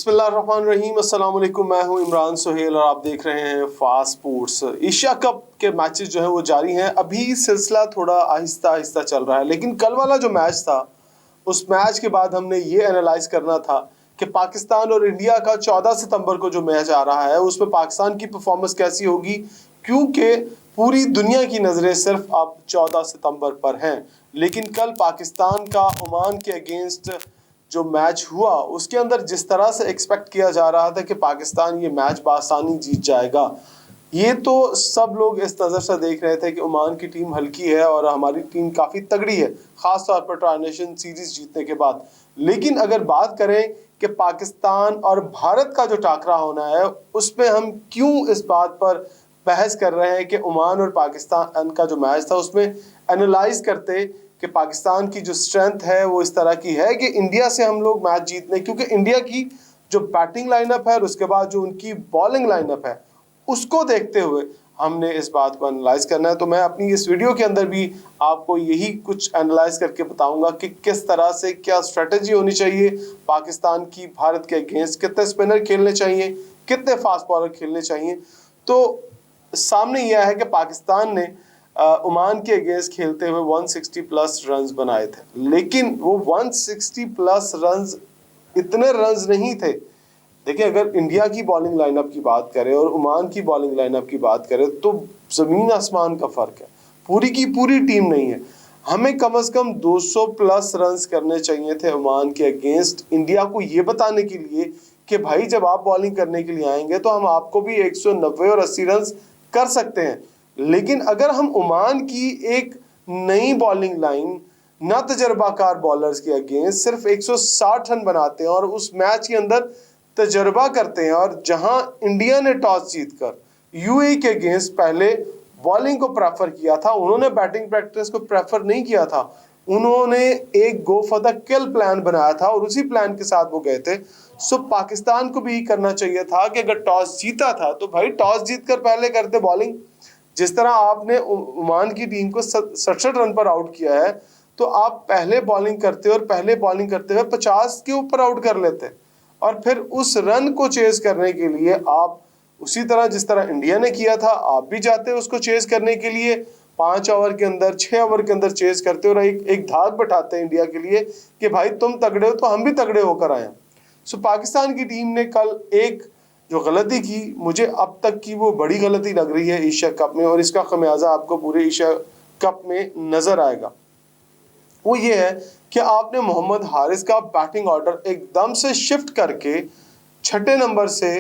बिस्मिल्लाहिर्रहमानिर्रहीम, अस्सलाम वालेकुम। मैं हूं इमरान सुहेल और आप देख रहे हैं फास्ट स्पोर्ट्स। एशिया कप के मैचेस जो है वो जारी हैं। अभी सिलसिला थोड़ा आहिस्ता आहिस्ता चल रहा है, लेकिन कल वाला जो मैच था उस मैच के बाद हमने ये एनालाइज करना था कि पाकिस्तान और इंडिया का 14 सितंबर को जो मैच आ रहा है उसमें पाकिस्तान की परफॉर्मेंस कैसी होगी, क्योंकि पूरी दुनिया की नज़रें सिर्फ अब 14 सितंबर पर हैं। लेकिन कल पाकिस्तान का ओमान के अगेंस्ट जो मैच हुआ उसके अंदर जिस तरह से एक्सपेक्ट किया जा रहा था कि पाकिस्तान ये मैच बासानी जीत जाएगा, ये तो सब लोग इस नज़र से देख रहे थे कि ओमान की टीम हल्की है और हमारी टीम काफ़ी तगड़ी है, ख़ास तौर पर ट्राई नेशन सीरीज़ जीतने के बाद। लेकिन अगर बात करें कि पाकिस्तान और भारत का जो टाकरा होना है उसमें हम क्यों इस बात पर बहस कर रहे हैं कि ओमान और पाकिस्तान का जो मैच था उसमें एनालाइज करते कि पाकिस्तान की जो स्ट्रेंथ है वो इस तरह की है कि इंडिया से हम लोग मैच जीतने, क्योंकि इंडिया की जो बैटिंग लाइनअप है और उसके बाद जो उनकी बॉलिंग लाइनअप है उसको देखते हुए हमने इस बात को एनालाइज करना है। तो मैं अपनी इस वीडियो के अंदर भी आपको यही कुछ एनालाइज करके बताऊंगा कि किस तरह से क्या स्ट्रेटजी होनी चाहिए पाकिस्तान की भारत के अगेंस्ट, कितने स्पिनर खेलने चाहिए, कितने फास्ट बॉलर खेलने चाहिए। तो सामने यह है कि पाकिस्तान ने ओमान के अगेंस्ट खेलते हुए 160 प्लस रन्स बनाए थे, लेकिन वो 160 प्लस रन्स इतने रन्स नहीं थे। देखिए, अगर इंडिया की बॉलिंग लाइनअप की बात करें और ओमान की बॉलिंग लाइनअप की बात करें तो ज़मीन आसमान का फ़र्क है। पूरी की पूरी टीम नहीं है। हमें कम से कम 200 प्लस रन्स करने चाहिए थे ओमान के अगेंस्ट, इंडिया को ये बताने के लिए कि भाई जब आप बॉलिंग करने के लिए आएंगे तो हम आपको भी 190 और 80 रन्स कर सकते हैं। लेकिन अगर हम ओमान की एक नई बॉलिंग लाइन, ना तजर्बाकार बॉलर्स के अगेंस्ट सिर्फ 160 रन बनाते हैं और उस मैच के अंदर तजर्बा करते हैं, और जहां इंडिया ने टॉस जीतकर यूएई के अगेंस्ट पहले बॉलिंग को प्रेफर किया था, उन्होंने बैटिंग प्रैक्टिस को प्रेफर नहीं किया था, उन्होंने एक go for the kill plan बनाया था और उसी प्लान के साथ वो गए थे। सो पाकिस्तान को भी करना चाहिए था कि अगर टॉस जीता था तो भाई टॉस जीतकर पहले करते बॉलिंग। जिस तरह आपने ओमान की टीम को 67 रन पर आउट किया है, तो आप पहले बॉलिंग करते और पहले बॉलिंग करते हुए 50 के ऊपर आउट कर लेते, और फिर उस रन को चेज करने के लिए आप उसी तरह जिस तरह इंडिया ने किया था आप भी जाते उसको चेज करने के लिए, 5 ओवर के अंदर 6 ओवर के अंदर चेज करते और एक धाक बैठाते इंडिया के लिए कि भाई तुम तगड़े हो तो हम भी तगड़े होकर आए। सो पाकिस्तान की टीम ने कल एक जो गलती की, मुझे अब तक की वो बड़ी गलती लग रही है एशिया कप में, और इसका खमियाजा आपको पूरे एशिया कप में नजर आएगा। वो ये है कि आपने मोहम्मद हारिस का बैटिंग ऑर्डर एकदम से शिफ्ट करके 6 नंबर से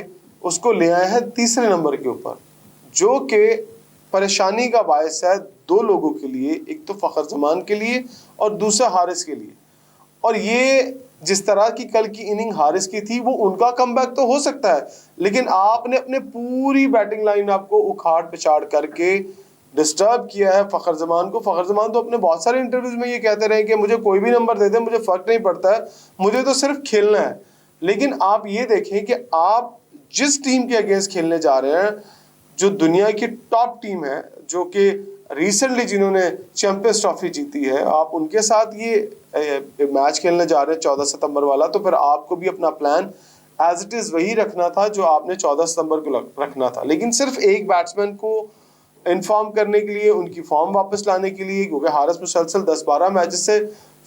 उसको ले आए हैं 3 नंबर के ऊपर, जो कि परेशानी का बायस है दो लोगों के लिए, एक तो फ़खर जमान के लिए और दूसरा हारिस के लिए। और ये जिस तरह की कल की इनिंग हारिस की थी वो उनका कमबैक तो हो सकता है, लेकिन आपने अपने पूरी बैटिंग लाइन आपको उखाड़ पिछाड़ करके डिस्टर्ब किया है फ़खर जमान को। फ़खर जमान तो अपने बहुत सारे इंटरव्यूज में ये कहते रहे कि मुझे कोई भी नंबर दे दे, मुझे फ़र्क नहीं पड़ता है, मुझे तो सिर्फ खेलना है। लेकिन आप ये देखें कि आप जिस टीम के अगेंस्ट खेलने जा रहे हैं, जो दुनिया की टॉप टीम है, जो कि रिसेंटली जिन्होंने चैंपियंस ट्रॉफी जीती है, आप उनके साथ ये मैच खेलने जा रहे हैं 14 सितंबर वाला, तो फिर आपको भी अपना प्लान एज इट इज़ वही रखना था जो आपने 14 सितंबर को रखना था। लेकिन सिर्फ एक बैट्समैन को इन्फॉर्म करने के लिए, उनकी फॉर्म वापस लाने के लिए, क्योंकि हारिस मुसलसल 10-12 मैचेस से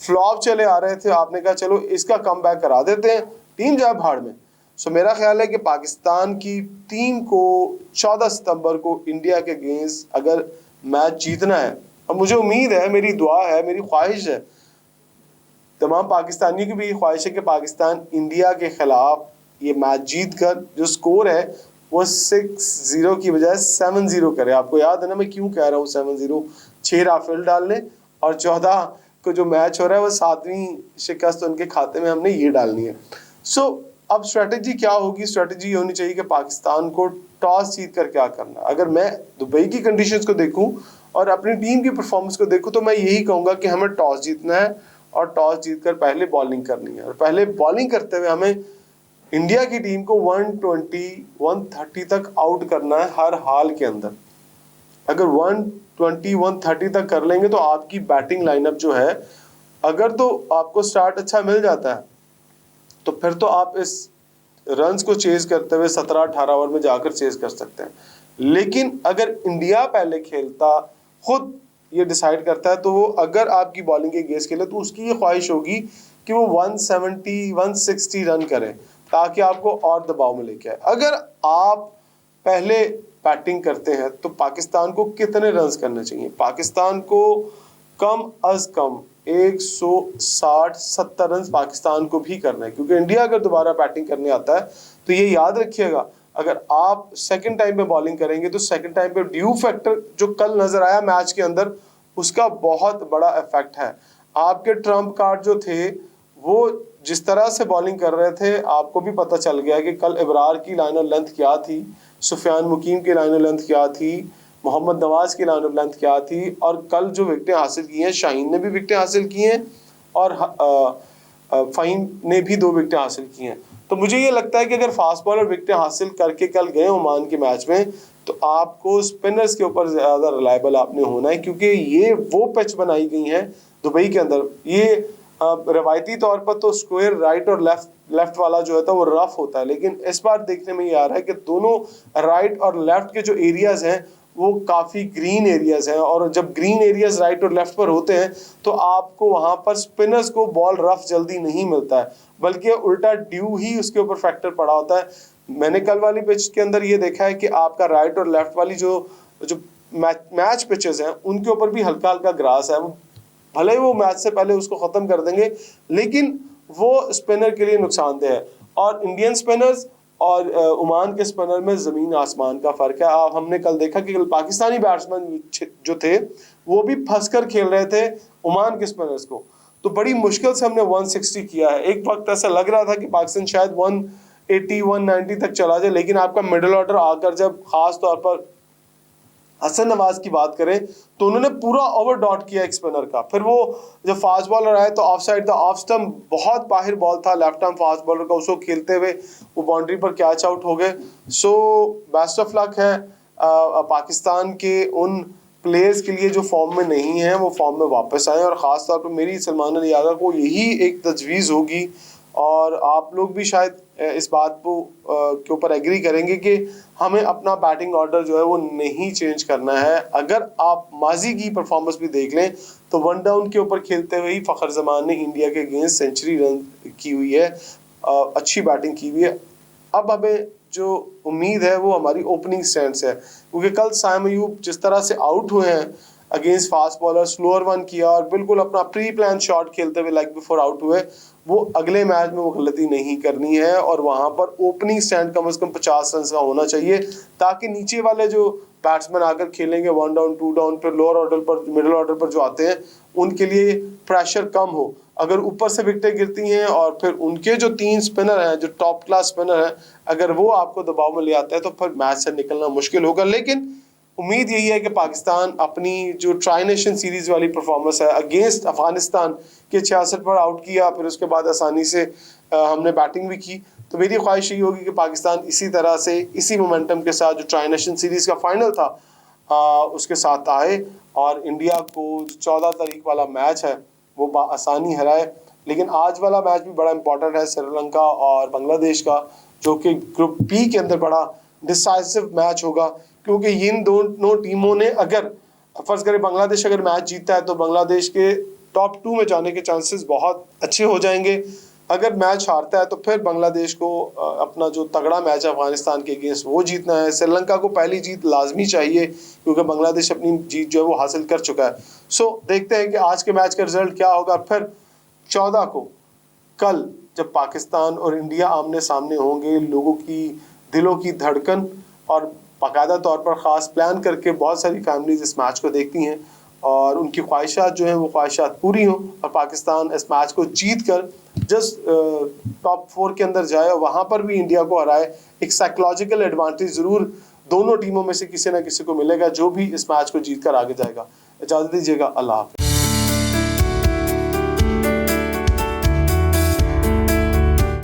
फ्लॉप चले आ रहे थे, आपने कहा चलो इसका कमबैक करा देते हैं, टीम जाए भाड़ में। सो मेरा ख्याल है कि पाकिस्तान की टीम को 14 सितंबर को इंडिया के अगेंस्ट अगर मैच जीतना है, और मुझे उम्मीद है, मेरी दुआ है, मेरी ख्वाहिश है, तमाम पाकिस्तानियों की भी ख्वाहिश है कि पाकिस्तान इंडिया के खिलाफ ये मैच जीत कर जो स्कोर है वो 6-0 की बजाय 7-0 करे। आपको याद है ना मैं क्यों कह रहा हूँ 7-0? 6 राफेल डालने और 14 को जो मैच हो रहा है वो 7वीं शिकस्त उनके खाते में हमने ये डालनी है। सो अब स्ट्रेटजी क्या होगी? स्ट्रेटजी होनी चाहिए कि पाकिस्तान को टॉस जीत कर क्या करना। अगर मैं दुबई की कंडीशंस को देखूं और अपनी टीम की परफॉर्मेंस को देखूं तो मैं यही कहूँगा कि हमें टॉस जीतना है और टॉस जीतकर पहले बॉलिंग करनी है, और पहले बॉलिंग करते हुए हमें इंडिया की टीम को 120-130 तक आउट करना है हर हाल के अंदर। अगर 120-130 तक कर लेंगे तो आपकी बैटिंग लाइनअप जो है, अगर तो आपको स्टार्ट अच्छा मिल जाता है तो फिर तो आप इस रन्स को चेज करते हुए 17-18 ओवर में जाकर चेज कर सकते हैं। लेकिन अगर इंडिया पहले खेलता, खुद ये डिसाइड करता है, तो वो अगर आपकी बॉलिंग के अगेंस्ट खेले तो उसकी ये ख्वाहिश होगी कि वो 170-160 रन करे ताकि आपको और दबाव में लेके आए। अगर आप पहले बैटिंग करते हैं तो पाकिस्तान को कितने रन्स करने चाहिए? पाकिस्तान को कम अज कम 160-70 रन पाकिस्तान को भी करना है, क्योंकि इंडिया अगर दोबारा बैटिंग करने आता है तो ये याद रखिएगा, अगर आप सेकंड टाइम पे बॉलिंग करेंगे तो सेकंड टाइम पे ड्यू फैक्टर जो कल नजर आया मैच के अंदर, उसका बहुत बड़ा इफेक्ट है। आपके ट्रम्प कार्ड जो थे वो जिस तरह से बॉलिंग कर रहे थे, आपको भी पता चल गया कि कल इब्रार की लाइन ऑफ लेंथ क्या थी, सुफियान मुकीम की लाइन ऑफ लेंथ क्या थी, मोहम्मद नवाज की लाइन ऑफ लेंथ क्या थी, और कल जो विकेटें हासिल की हैं, शाहीन ने भी विकेटें हासिल की हैं और फ़हीम ने भी 2 विकेटें हासिल की हैं। तो मुझे ये लगता है कि अगर फास्ट बॉलर विकेटें हासिल करके कल गए ओमान के मैच में, तो आपको स्पिनर्स के ऊपर ज़्यादा रिलायबल आपने होना है, क्योंकि ये वो पिच बनाई गई हैं दुबई के अंदर। ये रवायती तौर पर तो स्क्वायर राइट और लेफ्ट वाला जो होता है वो रफ होता है, लेकिन इस बार देखने में ये आ रहा है कि दोनों राइट और लेफ्ट के जो एरियाज हैं वो काफ़ी ग्रीन एरियाज हैं, और जब ग्रीन एरियाज राइट और लेफ्ट पर होते हैं तो आपको वहाँ पर स्पिनर्स को बॉल रफ जल्दी नहीं मिलता है, बल्कि उल्टा ड्यू ही उसके ऊपर फैक्टर पड़ा होता है। मैंने कल वाली पिच के अंदर ये देखा है कि आपका राइट और लेफ्ट वाली जो मैच पिचेस हैं उनके ऊपर भी हल्का हल्का ग्रास है। भले ही वो मैच से पहले उसको ख़त्म कर देंगे, लेकिन वो स्पिनर के लिए नुकसानदेह है। और इंडियन स्पिनर्स और ओमान के स्पिनर में ज़मीन आसमान का फ़र्क है। हमने कल देखा कि पाकिस्तानी बैट्समैन जो थे वो भी फंस कर खेल रहे थे ओमान के स्पिनर्स को, तो बड़ी मुश्किल से हमने 160 किया है। एक वक्त ऐसा लग रहा था कि पाकिस्तान शायद 180-190 तक चला जाए, लेकिन आपका मिडिल ऑर्डर आकर जब ख़ास तौर पर हसन नवाज की बात करें तो उन्होंने पूरा ओवर डॉट किया एक स्पिनर का। फिर वो जब फास्ट बॉलर आए तो of side the off stump बहुत बाहर बॉल था लेफ्ट आर्म फास्ट बॉलर का, उसको खेलते हुए वो बाउंड्री पर कैच आउट हो गए। सो बेस्ट ऑफ लक है पाकिस्तान के उन प्लेयर्स के लिए जो फॉर्म में नहीं है वो फॉर्म में वापस आए, और ख़ास तौर पर मेरी सलमान अली यादव को यही एक तजवीज़ होगी, और आप लोग भी शायद इस बात को के ऊपर एग्री करेंगे कि हमें अपना बैटिंग ऑर्डर जो है वो नहीं चेंज करना है। अगर आप माजी की परफॉर्मेंस भी देख लें तो 1 डाउन के ऊपर खेलते हुए ही फ़खर जमान ने इंडिया के अगेंस्ट सेंचुरी रन की हुई है, अच्छी बैटिंग की हुई है। अब हमें जो उम्मीद है वो हमारी ओपनिंग स्टैंड से है, क्योंकि कल साइम अयूब जिस तरह से आउट हुए हैं against fast bowler, slower one किया और बिल्कुल अपना प्री प्लान शॉट खेलते हुए लेग बिफोर आउट हुए, वो अगले मैच में वो गलती नहीं करनी है, और वहाँ पर ओपनिंग स्टैंड कम से कम 50 रन का होना चाहिए, ताकि नीचे वाले जो बैट्समैन आकर खेलेंगे 1 डाउन 2 डाउन पर, लोअर ऑर्डर पर, मिडिल ऑर्डर पर जो आते हैं उनके लिए प्रेशर कम हो। अगर ऊपर से विकेटें गिरती हैं और फिर उनके जो 3 स्पिनर हैं जो टॉप क्लास स्पिनर हैं, अगर वो आपको दबाव में ले आते हैं तो फिर मैच से निकलना मुश्किल होगा। लेकिन उम्मीद यही है कि पाकिस्तान अपनी जो ट्राई नेशन सीरीज़ वाली परफॉर्मेंस है अगेंस्ट अफगानिस्तान के 66 पर आउट किया, फिर उसके बाद आसानी से हमने बैटिंग भी की, तो मेरी ख्वाहिश यही होगी कि पाकिस्तान इसी तरह से इसी मोमेंटम के साथ जो ट्राई नेशन सीरीज़ का फाइनल था उसके साथ आए और इंडिया को जो 14 तारीख वाला मैच है वो आसानी हराए। लेकिन आज वाला मैच भी बड़ा इंपॉर्टेंट है, श्रीलंका और बांग्लादेश का, जो कि ग्रुप बी के अंदर बड़ा डिसाइसिव मैच होगा, क्योंकि इन दोनों टीमों ने, अगर फर्ज करें बांग्लादेश अगर मैच जीतता है तो बांग्लादेश के टॉप 2 में जाने के चांसेस बहुत अच्छे हो जाएंगे। अगर मैच हारता है तो फिर बांग्लादेश को अपना जो तगड़ा मैच है अफगानिस्तान के अगेंस्ट वो जीतना है। श्रीलंका को पहली जीत लाजमी चाहिए, क्योंकि बांग्लादेश अपनी जीत जो है वो हासिल कर चुका है। सो देखते हैं कि आज के मैच का रिजल्ट क्या होगा। फिर 14 को कल जब पाकिस्तान और इंडिया आमने सामने होंगे, लोगों की दिलों की धड़कन और बाकायदा तौर पर ख़ास प्लान करके बहुत सारी फैमिलीज इस मैच को देखती हैं और उनकी ख्वाहिशात जो हैं वो ख्वाहिशात पूरी हों और पाकिस्तान इस मैच को जीत कर जस्ट टॉप 4 के अंदर जाए और वहाँ पर भी इंडिया को हराए। एक साइकोलॉजिकल एडवांटेज ज़रूर दोनों टीमों में से किसी न किसी को मिलेगा जो भी इस मैच को जीत कर आगे जाएगा। इजाज़त दीजिएगा, अल्लाह हाफ़िज़।